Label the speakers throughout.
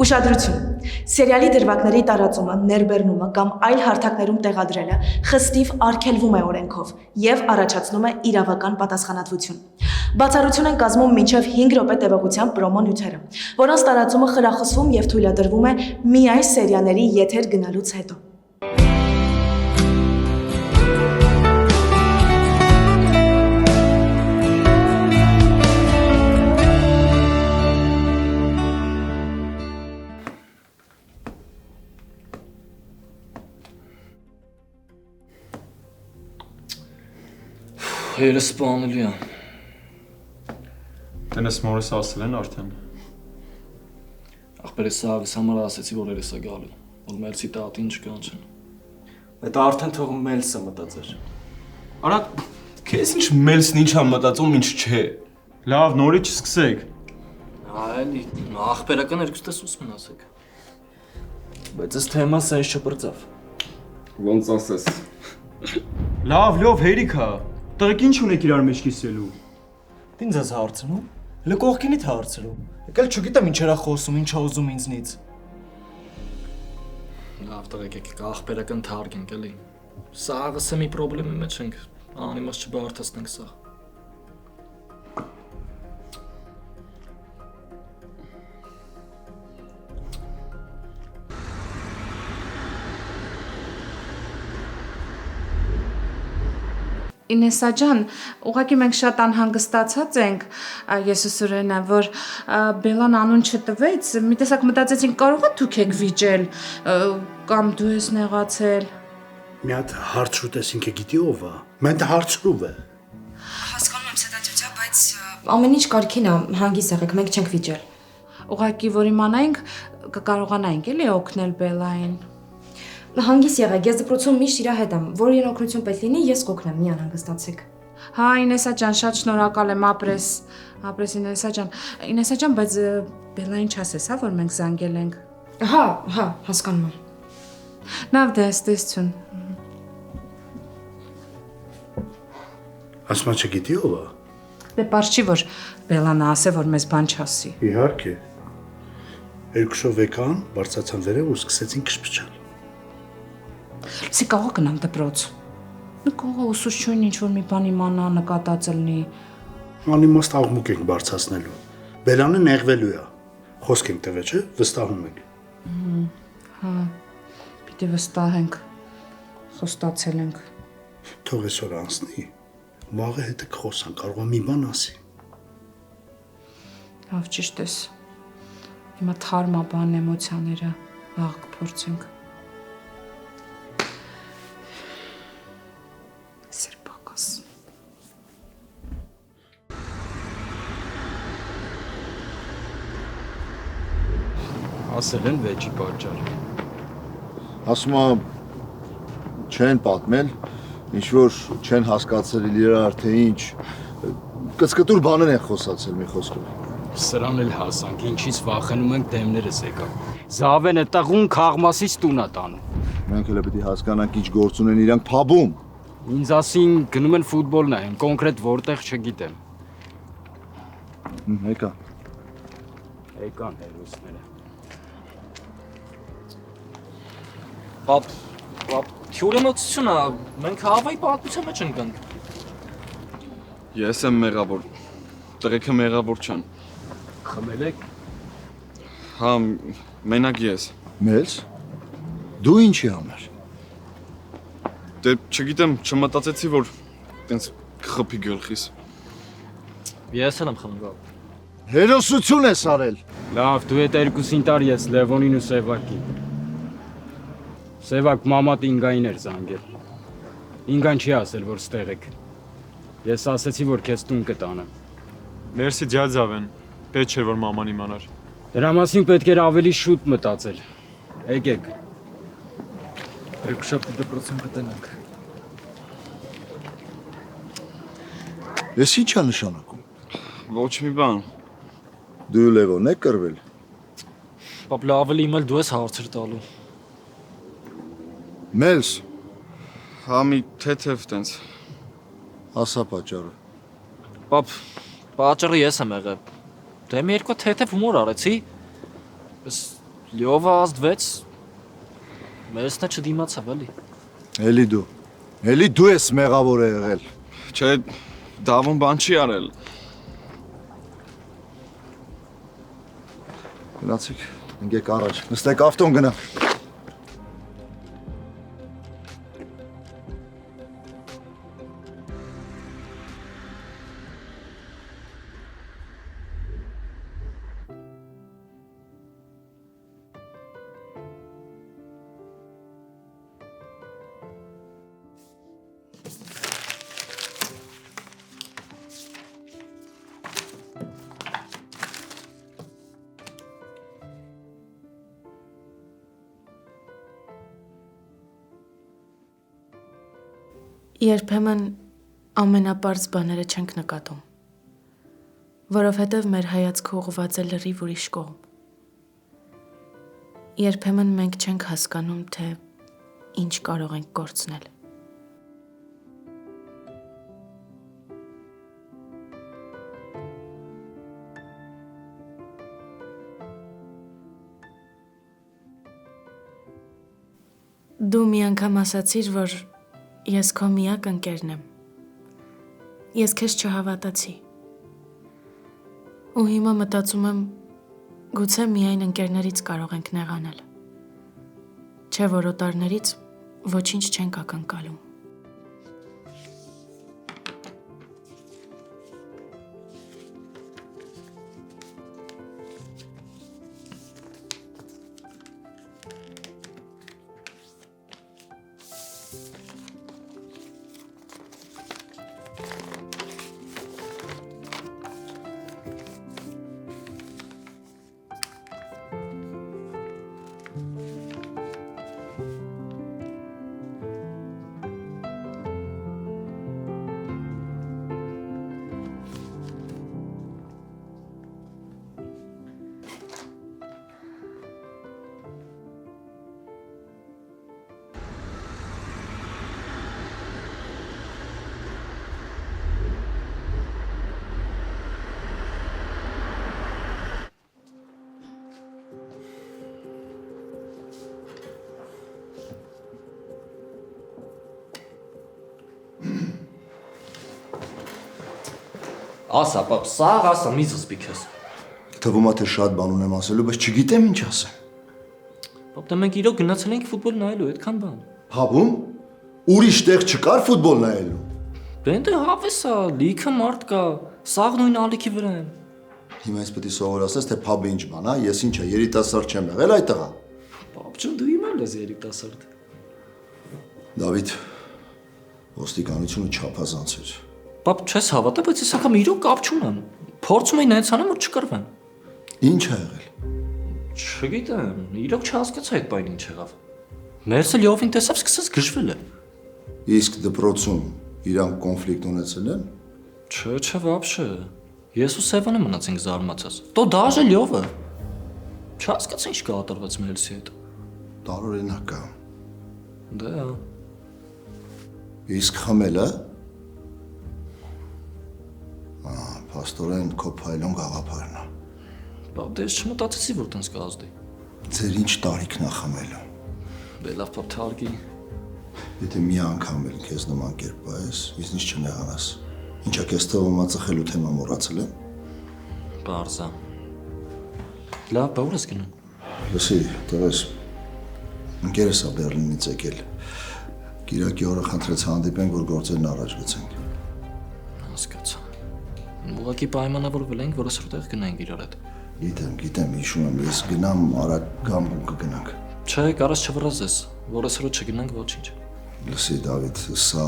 Speaker 1: Ուշադրություն։ Սերիալի դրվագների տարածումը, ներբեռնումը կամ այլ հարթակներում տեղադրելը խստիվ արգելվում է օրենքով եւ առաջացնում է իրավական պատասխանատվություն։ Բացառություն են կազմում մինչև 5 րոպե տևողության պրոմո նյութերը, որոնց տարածումը խրախուսվում եւ թույլատրվում է միայն սերիաների եթեր գնալուց հետո։
Speaker 2: Հերը սպանելի է։
Speaker 3: Տնես մորս ասել են արդեն։
Speaker 2: Ախպերս սաղս համար ասեցի, որ երես է գալու, որ մելսի տատին չկանչեն։
Speaker 4: Այդ արդեն թող մելսը մտածեր։
Speaker 5: Արա, քեզ ինչ մելսն ինչ է մտածում, ինչ չէ։
Speaker 3: Լավ, նորից սկսեք։
Speaker 2: Այլի, ախպերական երկուստես ուսմն ասեք։
Speaker 4: Բայց այս թեման սենց չպրծավ։
Speaker 5: Ոնց ասես։
Speaker 3: Լավ, հերիք է։ Տղեկ ինչ ունեք իրար մեջ կիսելու։
Speaker 4: Ինձ ես հարցնում, հələ կողքինիդ հարցրու։ Եկել չգիտեմ ինչերա խոսում, ինչա ուզում ինձնից։
Speaker 2: Լավ տղեկ եկեք ախպերական թարգենք էլի։ Սաղս է մի պրոբլեմի մեջ ենք, անիմաց չբարդացնենք սաղ։
Speaker 6: Ինեսա ջան, ուղղակի մենք շատ անհանգստացած ենք, ես ու Սուրենը, որ Բելան անուն չտվեց, մի տեսակ մտածեցինք կարող է դուք եք վիճել, կամ դու ես նեղացել։
Speaker 7: Մի հատ հարցրու տեսինք է գիտի ով է։ Մենք հարցրու է։
Speaker 8: Հասկանում եմ սեդացիա, բայց ամեն ինչ կարքին է, հանգիստ եղեք, մենք չենք վիճել։
Speaker 6: Ուղղակի որ իմանայինք, կկարողանայինք էլի օգնել Բելային։
Speaker 8: Հանգիստ եղեք, ես դպրոցում միշտ իր հետ եմ, որ իրեն օգնություն պետք լինի, ես կօգնեմ, մի անհանգստացեք։
Speaker 6: Հա, Ինեսա ջան, շատ շնորհակալ եմ, ապրես Ինեսա ջան, բայց Բելային չասես, հա, որ մենք զանգել ենք։
Speaker 8: Հա, հասկանում եմ։
Speaker 6: Լավ դե, ստեսություն։
Speaker 7: Ասма չգիտի ով է։
Speaker 6: Դե պարզ չի, որ Բելանը ասե, որ մեզ բան չասի։
Speaker 7: Իհարկե։ Երկուսով եկան, բարձրացան վերև ու սկսեցին քշփչալ։
Speaker 6: Սի կարող գնամ դպրոց։ Կարող ուսուցչուհին ինչ-որ մի բան իմանա, նկատած լինի։
Speaker 7: Անիմաստ աղմուկ ենք բարձրացնելու։ Բելանը նեղվելու է։ Խոսք ենք տվել, չէ՞, վստահում ենք։
Speaker 6: Հա, պիտի վստահենք, խոստացել ենք։
Speaker 7: Թող այսօր անցնի, վաղը հետը կխոսան, կարող է մի բան ասի։
Speaker 6: Լավ, ճիշտ ես։ Հիմա թարմա բան էմոցիաները վաղ կփորձենք։ Սերբակաս։
Speaker 9: Ասել են վեճի պատճառ։
Speaker 10: Ասում եմ չեն պատմել, ինչ որ չեն հասկացել իրար թե ինչ կծկտուր բաներ են խոսացել մի խոսքով։
Speaker 9: Սրան էլ հասանք, ինչից վախենում ենք դեմներս եկան։ Զավենը տղուն քաղմասից տուն է տանում։
Speaker 10: Մենք հələ պետք է հասկանանք ինչ գործ ունեն իրանք փաբում։
Speaker 9: Ինձ ասին գնում են ֆուտբոլ նայեն, կոնկրետ որտեղ չգիտեմ։
Speaker 10: Եկա։
Speaker 9: Եկան հերոսները։
Speaker 2: Պապ, թյուրեմոցություն է, մենք հավայի պատմության մեջ ընկանք։
Speaker 5: Ես եմ մեղավոր, տղեկը մեղավոր չան։
Speaker 9: Խմել եք։
Speaker 5: Հա, մենակ ես։
Speaker 10: Մեզ։ Դու ինչի համար։
Speaker 5: Դե չգիտեմ, չմտածեցի, որ տենց կխփի գլխիս։
Speaker 2: Ես էլ եմ խմգալ։
Speaker 10: Հերոսություն ես արել։
Speaker 9: Լավ, դու հետ երկուսին տար ես Լևոնին ու Սևակին։ Սևակ մամատ Ինգային էր զանգել։ Ինգան չի ասել, որ ստեղ եք։ Ես ասեցի, որ քեզ տուն կտանեմ։
Speaker 3: Մերսի ջաձավեն, պետք չէր որ մաման իմանար։
Speaker 9: Դրա մասին պետք էր ավելի շուտ մտածել։ Եկեք։
Speaker 4: Երկուշաբթի դպրոցում կտենանք։
Speaker 10: Ես ինչ է նշանակում։
Speaker 5: Ոչ մի բան։
Speaker 10: Դու Լևոն եք կռվել։
Speaker 2: Պապ լավ էլ իմել դու ես հարցեր տալու։
Speaker 10: Մելս,
Speaker 5: Հա մի թեթև տենց։
Speaker 10: ասա պատճառը։
Speaker 2: Պապ, պատճառը ես եմ եղել։ Դե մի երկու թեթև հումոր արեցի։ Բայց Լյովը ազդվեց։ Մերսնը չդիմացավ էլի։
Speaker 10: Էլի դու ես մեղավոր եղել։
Speaker 5: Չէ, Դավոն բան չի արել։
Speaker 10: Գնացեք, ընկեք առաջ։ Նստեք ավտոն գնա։
Speaker 8: Երբեմն ամենապարզ բաները չենք նկատում, որովհետև մեր հայացքը ուղղված է լրիվ ուրիշ կողմ։ Երբեմն մենք չենք հասկանում, թե ինչ կարող ենք կորցնել։ Դու մի անգամ ասացիր, որ ես քո միակ ընկերն եմ։ Ես քեզ չհավատացի։ Ու հիմա մտածում եմ, գուցե միայն ընկերներից կարող ենք նեղանալ։ Չէ՞ որ օտարներից ոչինչ չենք ակնկալում։
Speaker 2: Ասա, պապ, սաղ ասա, մի զսպիքես։
Speaker 10: Թվում է թե շատ բան ունեմ ասելու, բայց չգիտեմ ինչ ասեմ։
Speaker 2: Պապ, դե մենք իրոք գնացել ենք ֆուտբոլ նայելու, այդքան բան։
Speaker 10: Հաբում։ Ուրիշ տեղ չկար ֆուտբոլ նայելու։
Speaker 2: Բենտը հավես է, լիքը մարդ կա, սաղ նույն ալիքի վրա են։
Speaker 10: Հիմա ես պետք է սովորացնես, թե փաբը ինչ բան է, ես ինչ է, երիտասարդ չեմ եղել այդ տղա։
Speaker 2: Պապ, ջան, դու իմ ես երիտասարդ։
Speaker 10: Դավիթ, ոստիկանությունը չափազանց էր։
Speaker 2: Պապ, չես հավատա, բայց ես անգամ իրոք կապ չունեմ։ Փորձում էին հենց անեմ, որ չկրվեն։
Speaker 10: Ինչ է եղել։
Speaker 2: Չգիտեմ, իրոք չհասկացա այդ բանը ինչ եղավ։ Ներսը լյովին տեսավ, սկսեց գժվել է։
Speaker 10: Իսկ դպրոցում իրանք կոնֆլիկտ ունեցել են։
Speaker 2: Չէ, вообще։ Ես ու Սևանը մնացինք զարմացած։ Տո դաժե լյովը։ Չհասկացա ինչ կատարվեց Մելսի հետ։
Speaker 10: Տարօրինակ է։
Speaker 2: Դե։
Speaker 10: Իսկ խմելը։ Պաստորեն քո փայլուն գաղափարն է։
Speaker 2: Պապ, դե ես չմտածեցի, որ տենց կազդի։
Speaker 10: Ձեր ինչ տարիքն է խմելը։
Speaker 2: Դե լավ, պապ, թարգի։
Speaker 10: Եթե մի անգամ էլ քեզ նման կերպ ես, ինձնից չնեղանաս։ Ինչա քեզ թվում է ծխելու թեման մոռացել եմ։
Speaker 2: Բարձա։ Լավ, բա ուր ես գնում։
Speaker 10: Լսի, տղես։ Ընկերս է Բերլինից եկել։ Կիրակի օրը խնդրեց հանդիպենք, որ գործերն առաջ գցենք։
Speaker 2: Հասկացա։ Ուղղակի պայմանավորվել ենք, որ այսօր տեղ գնանք իրար հետ։
Speaker 10: Գիտեմ, հիշում եմ, ես գնամ արագ գամբում կգնանք։
Speaker 2: Չէ, կարաս չվրազես, որ այսօր չգնանք ոչինչ։
Speaker 10: Լսի, Դավիթ, սա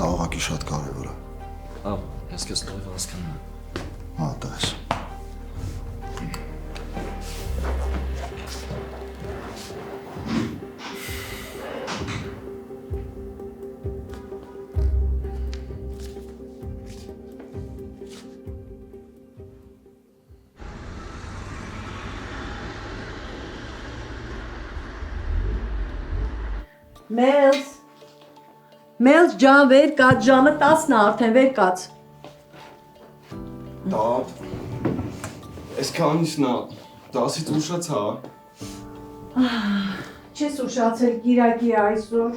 Speaker 10: ուղղակի շատ կարևոր է։
Speaker 2: Ահա, ես քեզ լավ հասկանում եմ։
Speaker 10: Հա, տես։
Speaker 11: Մելս ջան, վեր կաց, ժամը 10-ն է արդեն, վեր կաց։
Speaker 5: Դավ, այսքանիսն է, 10-ից ուշացա։
Speaker 11: Չես ուշացել Կիրակի այսօր։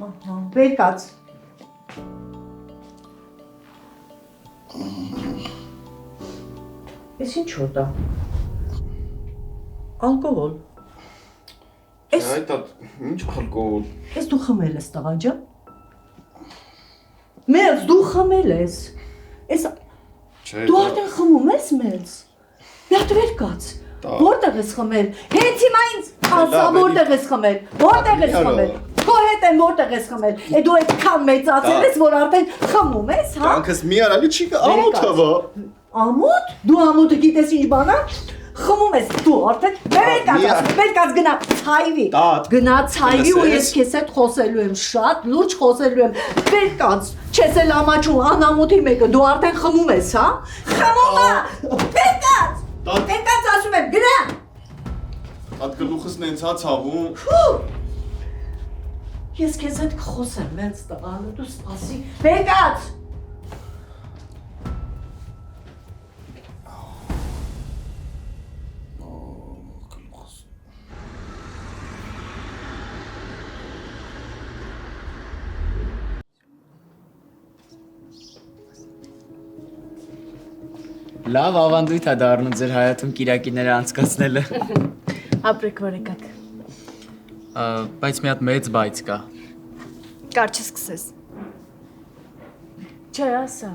Speaker 11: Ահա, վեր կաց։ Էս ինչ որ դա։ Ալկոհոլ։
Speaker 5: Այդ ինչ ալկոհոլ։
Speaker 11: Էս դու խմել ես տղա ջան։ Մեծ դու խմել ես։ Էս դու արդեն խմում ես մեծ։ Մի հատ վեր կաց։ Որտեղ ես խմել։ Հենց հիմա ինձ ասա որտեղ ես խմել։ Որտեղ ես խմել։ Քո հետ եմ որտեղ ես խմել։ Է դու այդքան մեծացել ես, որ արդեն խմում ես, հա։
Speaker 10: Կյանքս մի արալի չի կա, ամոթա վա։
Speaker 11: Ամոթ։ Դու ամոթը գիտես ինչ բան է։ Խմում ես դու արդեն վեր կաց գնա ցայվի։ Գնա ցայվի ու ես քեզ հետ խոսելու եմ, շատ լուրջ խոսելու եմ։ Վեր կաց, չես էլ ամաչում անամոթի մեկը, դու արդեն խմում ես, հա։ Խմում է։ Վեր կաց։ Վեր կաց ասում եմ, գնա։
Speaker 5: Այդ գլուխս նենցա ցավում։
Speaker 11: Ես քեզ հետ կխոսեմ, մեծ տղա, դու սպասի։ Վեր կաց։
Speaker 12: Լավ ավանդույթ է դառնում ձեր հայաթում Կիրակիները անցկացնելը։
Speaker 8: Ապրեք որ եկաք։
Speaker 12: Բայց մի հատ մեծ բայց կա։
Speaker 8: Կար չսկսես։ Չէ, ասա։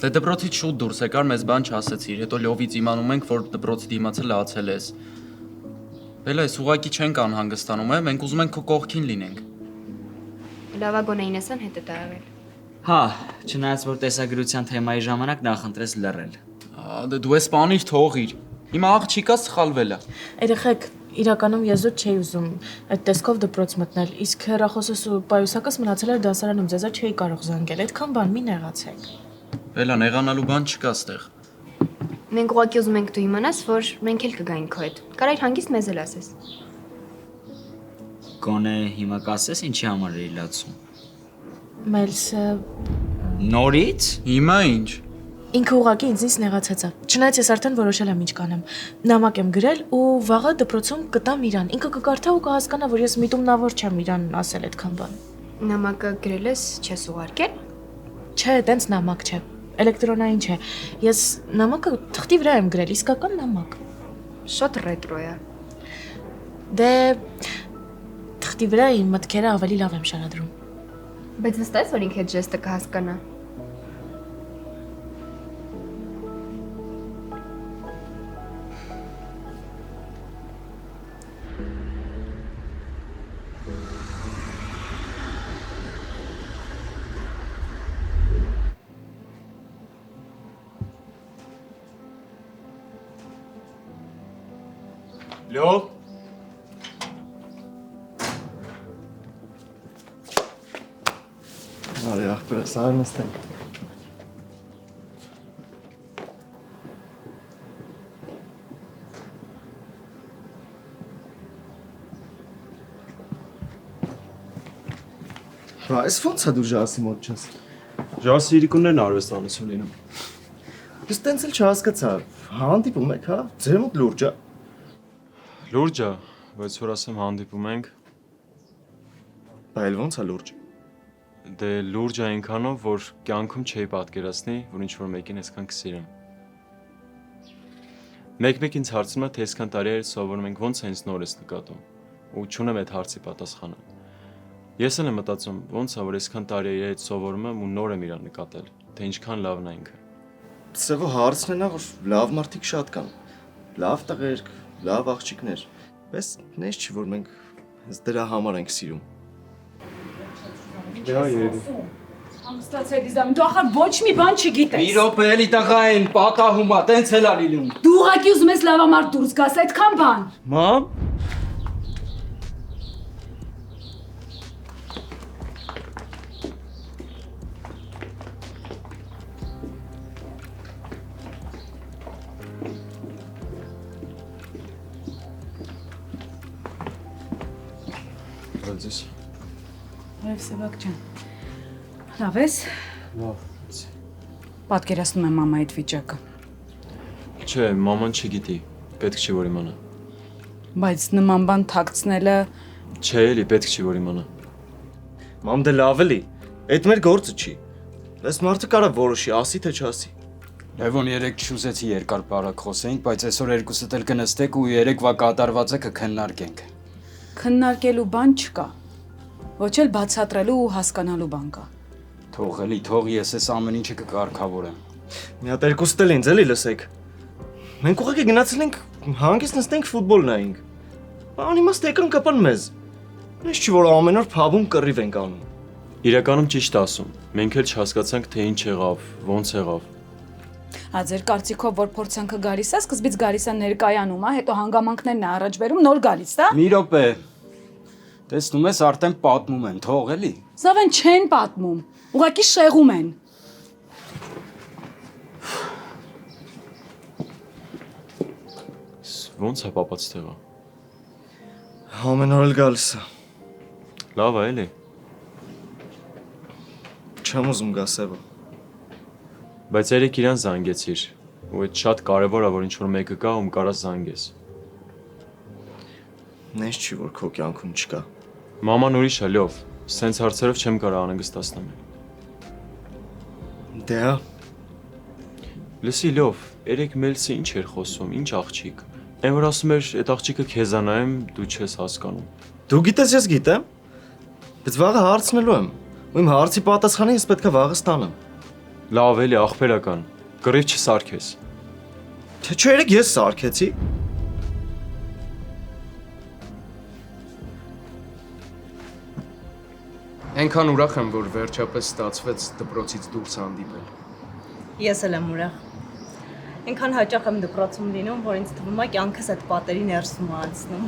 Speaker 12: Դե դպրոցից շուտ դուրս եկար, մեզ բան չասեցիր, հետո լովից իմանում ենք, որ դպրոցի դիմացը լացել ես։ Բելա, այս ուղակի չենք անհանգստանում, մենք ուզում ենք քո կողքին լինենք։
Speaker 13: Լավա գոնե ինեսան հետ է դա եղել։
Speaker 12: Հա, չնայած որ տեսագրության թեմայի ժամանակ նախընտրես լռել։ Դե դու ես սպանիր թողիր։ Հիմա աղջիկա սխալվել է։
Speaker 8: Երեխեք, իրականում եզուր չէի ուզում այդ տեսքով դպրոց մտնել, իսկ հեռախոսս ու պայուսակս մնացել էր դասարանում, ձեզ չէի կարող զանգել, այդքան բան մի նեղացեք։
Speaker 12: Բելա, նեղանալու բան չկա ստեղ։
Speaker 13: Մենք ուղղակի ուզում ենք դու իմանաս, որ մենք էլ կգայինք քո հետ։ Կարայր հանգիստ մեզ էլ ասես։
Speaker 12: Գոնե հիմա կասես ինչի համար էի լացում։
Speaker 8: Մելսը
Speaker 12: Նորից։ Հիմա ինչ։
Speaker 8: ինքը ուղղակի ինձնից նեղացած է։ Չնայած ես արդեն որոշել եմ ինչ կանեմ։ Նամակ եմ գրել ու վաղը դպրոցում կտամ իրան։ Ինքը կկարդա ու կհասկանա, որ ես միտումնավոր չեմ իրան ասել այդքան բան։
Speaker 13: Նամակը գրել ես, չես ուղարկել։
Speaker 8: Չէ, տենց նամակ չէ։ Էլեկտրոնային չէ։ Ես նամակը թղթի վրա եմ գրել, իսկական նամակ։
Speaker 13: Շատ ռետրո է։
Speaker 8: Դե թղթի վրա իմ մտքերը ավելի լավ եմ շարադրում։
Speaker 13: Բայց վստահ ես, որ ինքը այդ ժեստը կհասկանա։
Speaker 3: Լավ։
Speaker 4: Արի ախպերս արնստենք։ Այս ոնց է դու ժասի մոտ չես։
Speaker 3: Ժասի իրիկուններն արվեստանություն լինում։
Speaker 4: Ես տենց էլ չհասկացա, հանդիպում եք, հա, ձեր մոտ լուրջ է։
Speaker 5: Լուրջ է, բայց որ ասեմ հանդիպում ենք։
Speaker 4: Բայց ոնց է լուրջ։
Speaker 5: Դե լուրջ է այնքանով, որ կյանքում չէի պատկերացնի, որ ինչ-որ մեկին այսքան կսիրեմ։ Մեկ-մեկ ինձ հարցնում է, թե այսքան տարի էր սովորում ենք ոնց է ինձ նոր ես նկատում, ու չունեմ այդ հարցի պատասխանը։ Ես էլ եմ մտածում, ոնց է, որ այսքան տարի իր հետ սովորում եմ ու նոր եմ իրան նկատել, թե ինչքան լավն է ինքը։
Speaker 4: Սեղո հարցն է նա, որ լավ մարդիկ շատ կան, լավ տղերք, լավ աղջիկներ, բայց նես չի, որ մենք հենց դրա համար ենք սիրում։
Speaker 3: Դե երևի։
Speaker 6: Հանգստացա Էլիզամ, դու ախր ոչ մի բան չգիտես։
Speaker 12: Մի րոպե էլի տղային, պատահում է, տենց էլ ա լինում։
Speaker 6: Դու ուղղակի ուզում ես լավամարդ դուրս գաս, այդքան բան։
Speaker 3: Մամ։
Speaker 5: Բացես։
Speaker 6: Բարև Սևակ ջան։ Լավ ես։
Speaker 3: Լավ։
Speaker 6: Պատկերացնում եմ մամայի այդ վիճակը։
Speaker 5: Չէ, մաման չգիտի։ Պետք չի որ իմանա։
Speaker 6: Բայց նման բան թաքցնելը
Speaker 5: Չէ, էլի պետք չի որ իմանա։
Speaker 4: Մամ դե լավ էլի։ Այդ մեր գործը չի։ Այս մարդը կարա որոշի, ասի թե չասի։
Speaker 9: Լևոն երեք չուզեցի երկար բարակ խոսենք, բայց այսօր երկուսդ էլ կնստեք ու երեկվա կատարվածը կքննարկենք։
Speaker 6: քննարկելու բան չկա։ Ոչ էլ բացատրելու ու հասկանալու բան կա։
Speaker 9: Թող էլի, թող ես այս ամեն ինչը կկարգավորեմ։
Speaker 4: Մի հատ երկուստ էլ ինձ էլի լսեք։ Մենք ուղղակի գնացել ենք հանգիստ նստենք ֆուտբոլ նայենք։ Անիմաստ եկան կապան մեզ։ Ինչ չի որ ամեն օր փաբում կռիվ ենք անում։
Speaker 5: Իրականում ճիշտ ասում։ Մենք էլ չհասկացանք թե ինչ եղավ, ոնց եղավ։
Speaker 6: Հա ձեր կարծիքով որ փորձանքը գալիս է, սկզբից գալիս է ներկայանում, հետո հանգամանքներն է առաջ բերում, նոր գալիս է։
Speaker 9: Մի րոպե։ Տեսնում ես արդեն պատմում են, թող էլի։
Speaker 6: Զավեն չեն պատմում, ուղղակի շեղում են։
Speaker 5: Ոնց է պապաց տեղը։
Speaker 4: Ամեն օր էլ գալիս է։
Speaker 5: Լավ է էլի։
Speaker 4: Չեմ ուզում գա Սևա։
Speaker 5: Բայց երեք իրան զանգեցիր։ Ու այդ շատ կարևոր է որ ինչ որ մեկը կա ում կարաս զանգես։
Speaker 4: Նես չի որ քո կյանքում չկա։
Speaker 5: Մաման ուրիշ է լավ։ Սենց հարցերով չեմ կարող անհանգստացնել։
Speaker 4: Դե հա։
Speaker 5: Լսի լավ, երեք մելսը ինչ էր խոսում, ինչ աղջիկ։ Այն որ ասում էր, այդ աղջիկը քեզանայեմ, դու չես հասկանում։
Speaker 4: Դու գիտես ես գիտեմ։ Բայց վաղը հարցնելու եմ։ Ու իմ հարցի պատասխանը ես պետք է վաղը ստանամ։
Speaker 5: Լավ էլի աղբերական։ Կռիվ չսարքես։
Speaker 4: Թե չէ երեք ես սարքեցի։
Speaker 14: Այնքան ուրախ եմ, որ վերջապես ստացվեց դպրոցից դուրս հանդիպել։
Speaker 11: Ես էլ եմ ուրախ։ Այնքան հաճախ եմ դպրոցում լինում, որ ինձ թվում է կյանքս այդ պատերի ներսում է անցնում։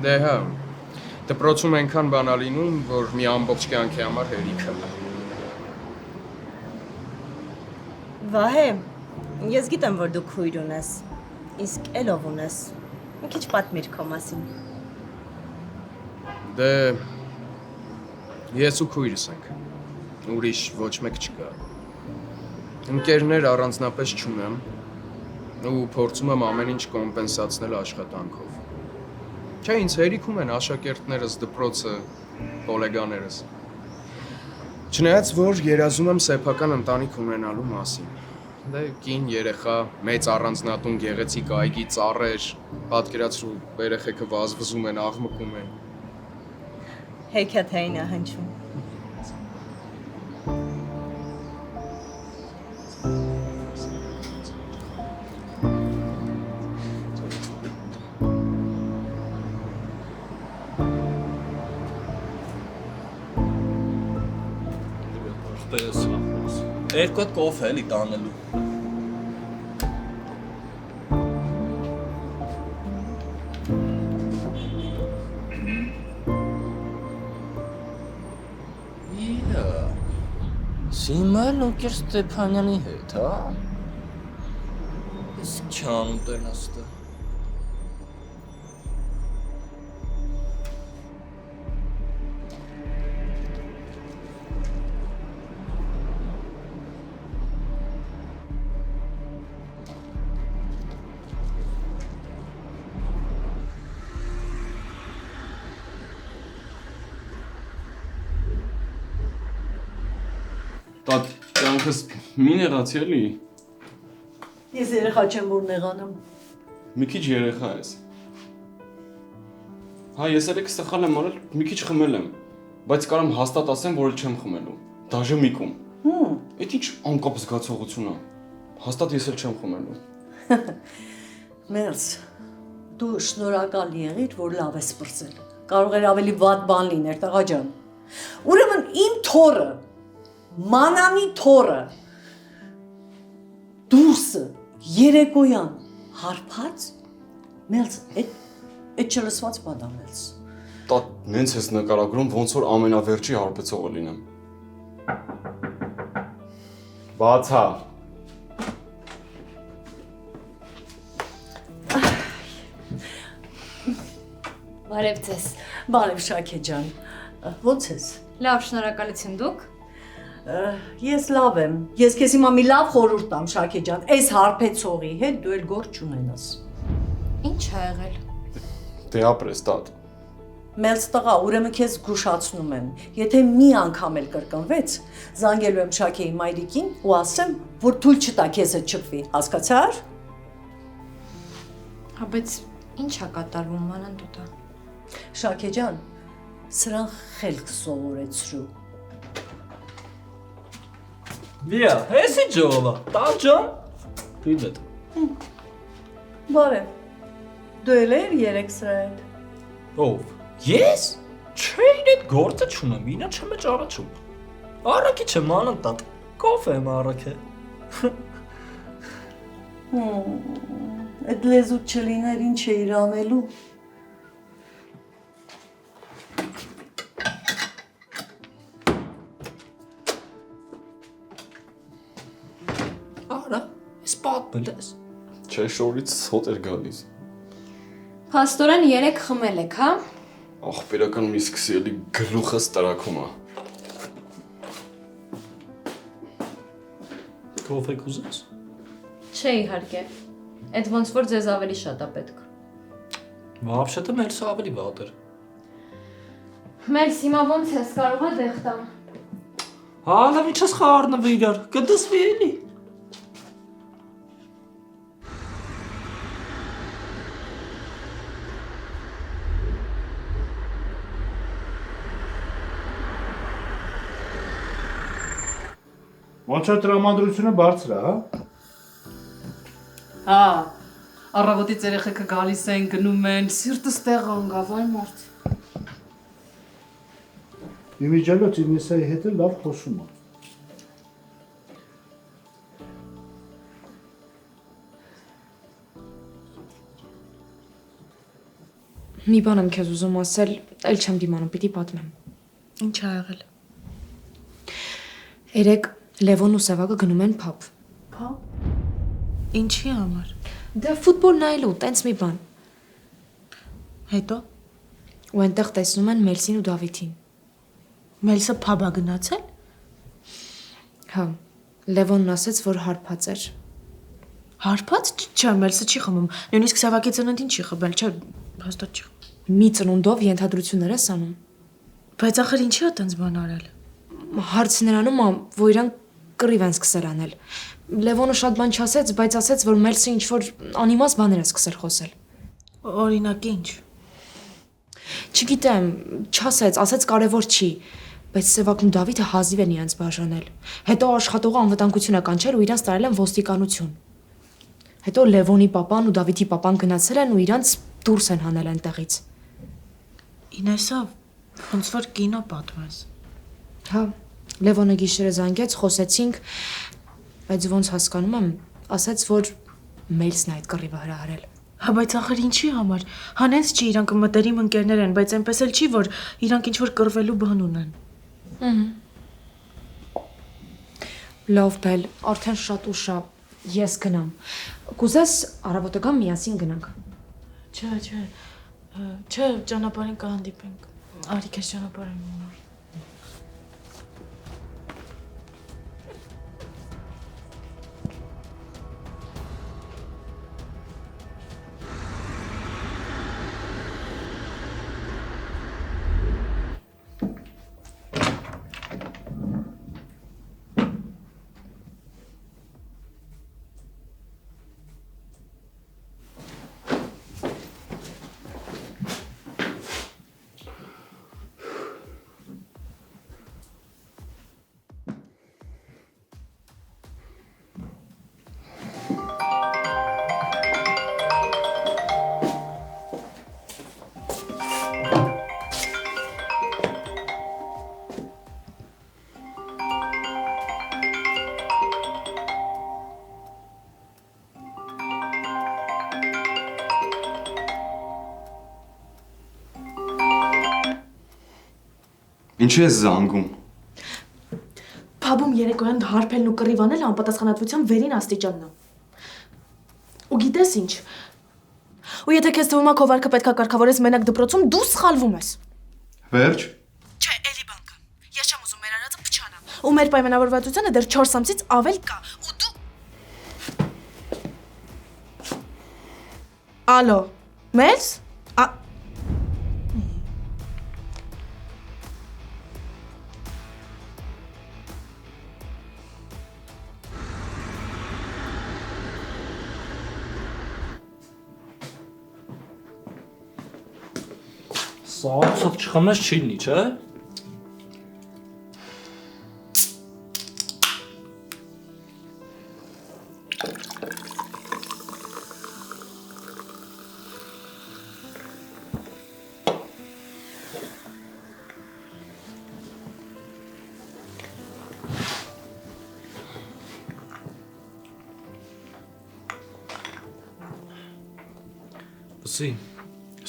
Speaker 14: Դե հա, դպրոցում այնքան բան ա լինում, որ մի ամբողջ կյանքի համար հերիք է։
Speaker 11: Վահե, ես գիտեմ, որ դու քույր ունես, իսկ ելով ունես։ Մի քիչ պատմիր քո մասին։
Speaker 14: Դե ես ու քույրս ենք։ Ուրիշ ոչ մեկ չկա։ Ընկերներ առանձնապես չունեմ ու փորձում եմ ամեն ինչ կոմպենսացնել աշխատանքով։ Չէ, ինձ հերիքում են աշակերտներս, դպրոցը, գոլեգաներս։ Չնայած որ երազում եմ սեփական ընտանիք ունենալու մասին։ Դե կին երեխա, մեծ առանձնատուն, գեղեցիկ այգի, ծառեր, պատկերացրու երեխեքը վազվզում են, աղմկում են։
Speaker 11: Հեքիաթային է հնչում։
Speaker 2: Երկու հատ կոֆե էլի տանելու։ Սիմալ Լուկեր Ստեփանյանի հետ, հա? Իսկ չանում տենաստը։
Speaker 5: Տատ կյանքս մի նեղացի էլի։
Speaker 11: Ես երեխա չեմ որ նեղանում։
Speaker 5: Մի քիչ երեխա ես։ Հա, ես երեք սխալ եմ արել, մի քիչ խմել եմ, բայց կարամ հաստատ ասեմ, որ չեմ խմելու։ Դաժե միկում։ Էդ ինչ անկապ զգացողություն է։ Հաստատ ես էլ չեմ խմելու։
Speaker 11: Մերս, դու շնորհակալ եղիր, որ լավ ես սպրծել։ Կարող էր ավելի վատ բան լիներ, տղա ջան։ Ուրեմն իմ թորը, մանանի թորը, դուրսը, երեկոյան, հարբած, մելց, էդ չլսված բադամելց։
Speaker 5: Տատ նենց ես նկարագրում, ոնց որ ամենավերջի հարբեցողը լինեմ։ Բացա։
Speaker 11: Բարև ձեզ։ Բարև Շաքե ջան։ Ոնց ես։
Speaker 13: Լավ, շնորհակալություն դուք։
Speaker 11: Ես լավ եմ։ Ես քեզ հիմա մի լավ խորհուրդ տամ, Շաքե ջան, այս հարբեցողի հետ դու էլ գործ չունենաս։
Speaker 6: Ինչ ա եղել։
Speaker 5: Դե ապրես, տատ։
Speaker 11: Մելս տղա, ուրեմն քեզ զգուշացնում եմ։ Եթե մի անգամ էլ կրկնվեց, զանգելու եմ Շաքեի մայրիկին ու ասեմ, որ թույլ չտա քեզ հետ չփվի, հասկացա՞ր։
Speaker 6: Հա, բայց ինչ ա կատարվում, մանան դուտա։
Speaker 11: Շաքե ջան, սրան խելք սովորեցրու։
Speaker 2: Վիա, հեսի ջովա, տանջան։ Պիվետ։
Speaker 11: Բարև։ Դու էլ ես երեք սրա հետ։
Speaker 2: Ով։ Ես։ Չէին այդ գործը չունեմ, ինա չեմ ճարաչում։ Արակի չեմ անում տատ։ Կոֆե եմ արակը։
Speaker 11: Այդ լեզուտ չլիներ ինչ է իր անելու։
Speaker 2: Արա, ես պատմել ես։
Speaker 5: Չէ, շորից հոտ էր գալիս։
Speaker 13: Փաստորեն 3 խմել եք, հա։
Speaker 5: Ախպերական մի սկսի էլի գլուխս տրակում է։
Speaker 2: Կոֆե կուզես։
Speaker 13: Չէ, իհարկե։ Այդ ոնց որ ձեզ ավելի շատ է պետք։
Speaker 2: Вообще-то մերսը ավելի վատ էր։
Speaker 13: Մեր հիմա ոնց ես կարող է դեղ տամ։
Speaker 2: Հա, լավ ինչս խառնվի իրար, կդսվի էլի։
Speaker 7: Ոնց է տրամադրությունը բարձր է, հա։
Speaker 6: Հա, առավոտից երեխեքը գալիս են, գնում են, սիրտս տեղ անգավ, այ մարդ։
Speaker 7: Իմիջելոց Ինեսայի հետ էլ լավ խոսում է։
Speaker 1: Մի բան եմ քեզ ուզում ասել, էլ չեմ դիմանում, պիտի պատմեմ։
Speaker 8: Ինչ ա եղել։
Speaker 1: Երեք Լևոնն ու Սևակը գնում են փաբ։
Speaker 8: Փաբ։ Ինչի համար։
Speaker 1: Դե ֆուտբոլ նայելու, տենց մի բան։
Speaker 8: Հետո
Speaker 1: ու այնտեղ տեսնում են Մելսին ու Դավիթին։
Speaker 8: Մելսը փաբ ա գնացել։
Speaker 1: Հա, Լևոնն ասաց, որ հարբած էր։
Speaker 8: Հարբած։ Չէ, Մելսը չի խմում։ Նույնիսկ Սևակի ծննդին չի խմել, չէ, հաստատ չի։
Speaker 1: Մի ծնունդով ենթադրություններ ես անում։
Speaker 8: Բայց ախր ինչի է տենց բան արել։
Speaker 1: Հարցը նրանում է, որ իրան կռիվ են սկսել անել։ Լևոնը շատ բան չասեց, բայց ասաց, որ Մելսը ինչ-որ անիմաստ բաներ է սկսել խոսել։
Speaker 8: Օրինակ ինչ։
Speaker 1: Չգիտեմ, չասեց, ասաց կարևոր չի, բայց Սևակն ու Դավիթը հազիվ են իրենց բաժանել։ Հետո աշխատողը անվտանգություն է կանչել ու իրանց տարել են ոստիկանություն։ Հետո Լևոնի papan ու Դավիթի papan գնացել են ու իրանց դուրս են հանել այնտեղից։
Speaker 8: Ինեսա, ոնց որ կինո պատմես։
Speaker 1: Հա, Լևոնը գիշերը զանգեց, խոսեցինք, բայց ոնց հասկանում եմ, ասաց, որ Մելսն է այդ կռիվը հրահարել։
Speaker 8: Հա, բայց ախր ինչի համար։ Հանենց չի, իրանք մտերիմ ընկերներ են, բայց այնպես էլ չի, որ իրանք ինչ որ կռվելու բան ունեն։
Speaker 1: Լավ, բել, արդեն շատ ուշ է, ես գնամ։ Կուզես առավոտը գամ միասին գնանք։
Speaker 8: Չէ, ճանապարհին կհանդիպենք։ Արի քեզ ճանապարհին։
Speaker 5: Ինչու ես զանգում։
Speaker 1: Փաբում երեկոյան հարբելն ու կռիվ անելը անպատասխանատվության վերին աստիճանն է։ Ու գիտես ինչ։ Ու եթե քեզ թվում է քո վարկը պետքա կարգավորես մենակ դպրոցում, դու սխալվում ես։
Speaker 10: Վերջ։
Speaker 1: Չէ, էլի բան կա։ Ես չեմ ուզում մեր արածը փչանա։
Speaker 8: ու մեր պայմանավորվածությունը դեռ 4 ամսից ավել կա։ Ու դու Ալո, Մելս?
Speaker 2: Սաղցով չխմես չի լինի, չէ՞։ Լսի,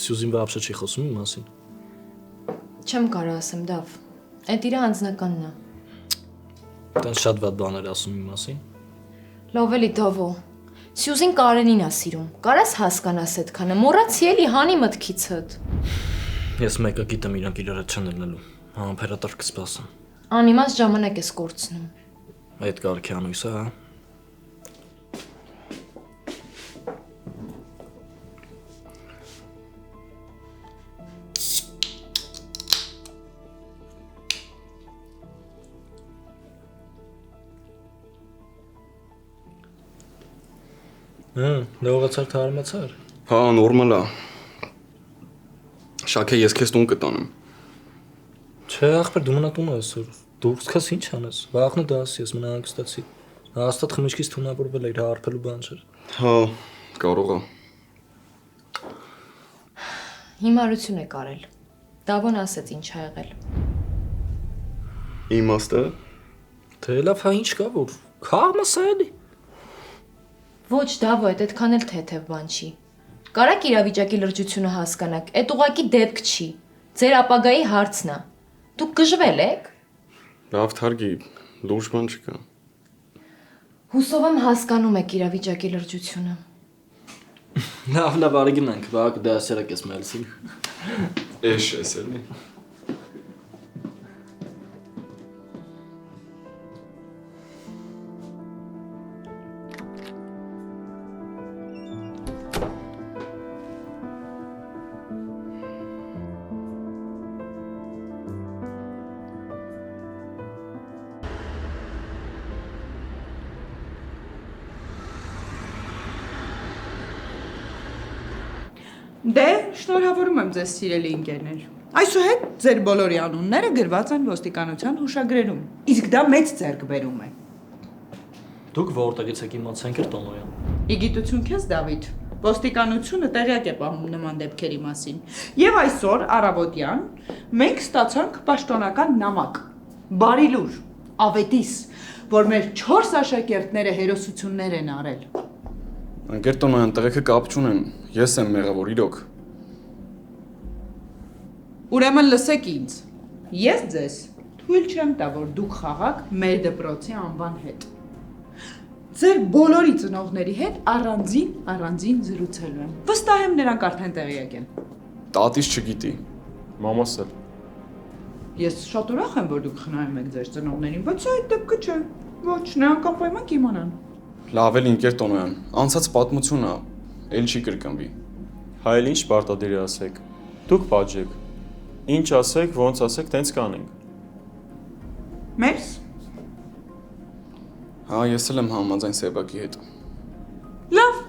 Speaker 2: Սյուզին вообще չի խոսում իմ մասին։
Speaker 15: Չեմ կարող ասեմ, Դավ։ Այդ իր անձնականն է։
Speaker 2: Տենց շատ վատ բաներ ասում իմ մասին։
Speaker 15: Լավ էլի Դավո։ Սյուզին Կարենին է սիրում։ Կարաս հասկանաս այդքանը։ Մոռացի էլի հանի մտքիցդ։
Speaker 2: Ես մեկը գիտեմ իրանք իրար հետ չեն ելնելու։ Համապերատոր կսպասեմ։
Speaker 15: Անիմաց ժամանակ ես կորցնում։
Speaker 2: Այդ կարգի անույսը, հա։ Լողացար թարմացար։
Speaker 14: Հա, նորմալ է։ Շաքե, ես քեզ տուն կտանեմ։
Speaker 2: Չէ, ախպեր, դու մնա տունը այսօր։ Դուրս քաս ինչ անես։ Վաղն դաս ես մնա հանգստացի։ Հաստատ խմիչքից թունավորվել էր, հարբելու բան չէր։
Speaker 14: Հա, կարող է։
Speaker 15: Հիմարություն է կարել։ Դավոն ասեց ինչ ա եղել։
Speaker 14: Իմաստը։
Speaker 2: Թե լավ, հա ինչ կա որ։ Քամասա էլի։
Speaker 15: Ոչ, Դավո, այդքան էլ թեթև բան չի։ Կարաք իրավիճակի լրջությունը հասկանաք, այդ ուղակի դեպք չի։ Ձեր ապագայի հարցն է։ Դուք գժվել եք։
Speaker 14: Լավ թարգի, լուրջ բան չկա։
Speaker 15: Հուսով եմ հասկանում եք իրավիճակի լրջությունը։
Speaker 2: Լավ, արի գնանք, բակ դասերակ ես մելսին։
Speaker 14: Էշ ես էլի։
Speaker 6: Դե, շնորհավորում եմ ձեզ սիրելի ընկերներ։ Այսուհետ ձեր բոլորի անունները գրված են ոստիկանության հուշագրերում։ Իսկ դա մեծ ձեռքբերում է։
Speaker 2: Դուք որտեղից եք իմացանք էր Տոնոյան։
Speaker 6: Իգիտություն քեզ, Դավիթ։ Ոստիկանությունը տեղյակ է պահում նման դեպքերի մասին։ Եվ այսօր առավոտյան մենք ստացանք պաշտոնական նամակ։ Բարի լուր, ավետիս, որ մեր 4 աշակերտները հերոսություններ են արել։
Speaker 14: Ընկեր Տոնոյան, տղեկը կապ չունեն։ Ես եմ մեղավոր իրոք։
Speaker 6: Ուրեմն լսեք ինձ։ Ես ձեզ թույլ չեմ տա, որ դուք խաղաք մեր դպրոցի անվան հետ։ Ձեր բոլորի ծնողների հետ առանձին զրուցելու եմ։ Վստահ եմ նրանք արդեն տեղյակ են։
Speaker 14: Տատիս չգիտի։ Մամաս էլ։
Speaker 6: Ես շատ ուրախ եմ, որ դուք խնայում եք ձեր ծնողներին, բայց այդ դեպքը չէ։ Ոչ, նրանք անպայման կիմանան։
Speaker 14: Լավ էլ ընկեր Տոնոյան, անցած պատմություն է, էլ չի կրկնվի։
Speaker 5: Հայել ինչ պարտադիր ասեք։ Դուք պատժեք։ Ինչ ասեք, ոնց ասեք, տենց կանենք։
Speaker 6: Մերս։
Speaker 14: Հա, ես էլ եմ համաձայն Սեբակի հետ։
Speaker 6: Լավ։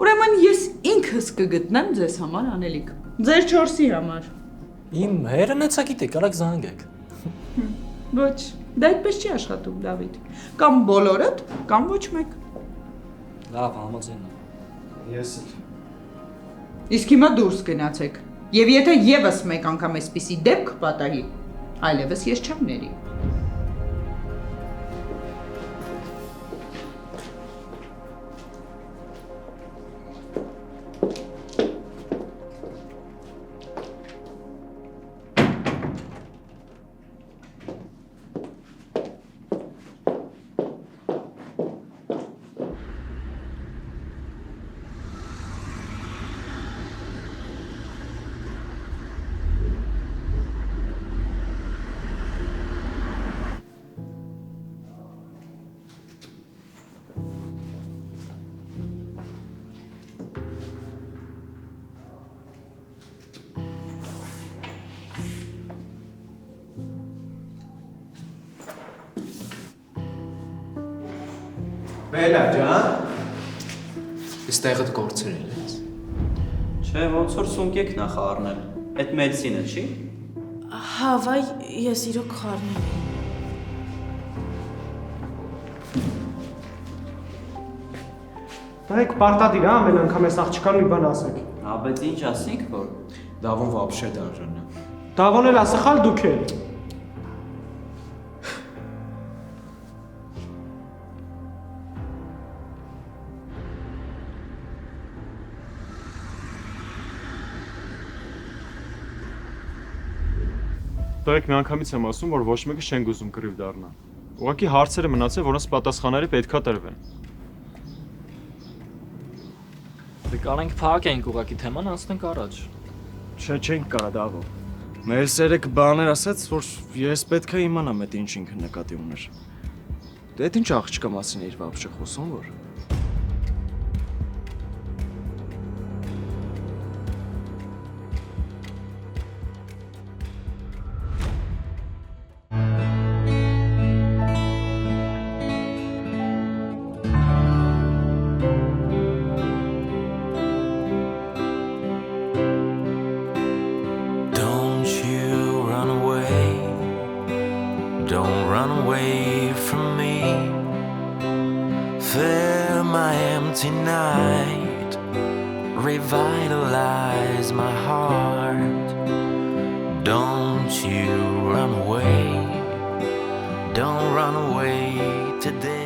Speaker 6: Ուրեմն ես ինքս կգտնեմ ձեզ համար անելիք։ Ձեր 4-ի համար։
Speaker 2: Իմ հերնեցակիտ է, կարակ զանգեք։
Speaker 6: Ոչ, դա այդպես չի աշխատում, Դավիթ։ Կամ բոլորդ, կամ ոչ մեկ։
Speaker 2: Լավ, համաձայն եմ։
Speaker 14: Ես էլ։
Speaker 6: Իսկ հիմա դուրս գնացեք։ Եվ եթե եւս մեկ անգամ այսպիսի դեպք պատահի, այլևս ես չեմ ների։
Speaker 14: Բելա ջան։ Իստեղդ գործերել ես։
Speaker 16: Չէ, ոնց որ սունկեք նախ առնել։ Այդ մելսինը չի։
Speaker 8: Հա, վայ, ես իրոք խառնել եմ։
Speaker 17: Դայք պարտադիր է ամեն անգամ այս աղջկան մի բան ասեք։
Speaker 16: Հա, բայց ինչ ասենք որ։
Speaker 14: Դավոն вообще դաժան է։
Speaker 17: Դավոն էլ ասխալ դուք էլ։
Speaker 5: Տղեկ մի անգամից եմ ասում, որ ոչ մեկը չեն գուզում կռիվ դառնա։ Ուղղակի հարցերը մնացել, որոնց պատասխանները պետքա տրվեն։
Speaker 2: Դե կարենք փակենք ուղղակի թեման անցնենք առաջ։
Speaker 4: Չէ, չենք կարա դավո։ Մեր սերեք բաներ ասաց, որ ես պետք է իմանամ այդ ինչ ինքը նկատի ուներ։ Դե այդ ինչ աղջկա մասին էր вообще խոսում որ։
Speaker 18: Don't run away from me. Fill my empty night. Revitalize my heart. Don't you run away. Don't run away today.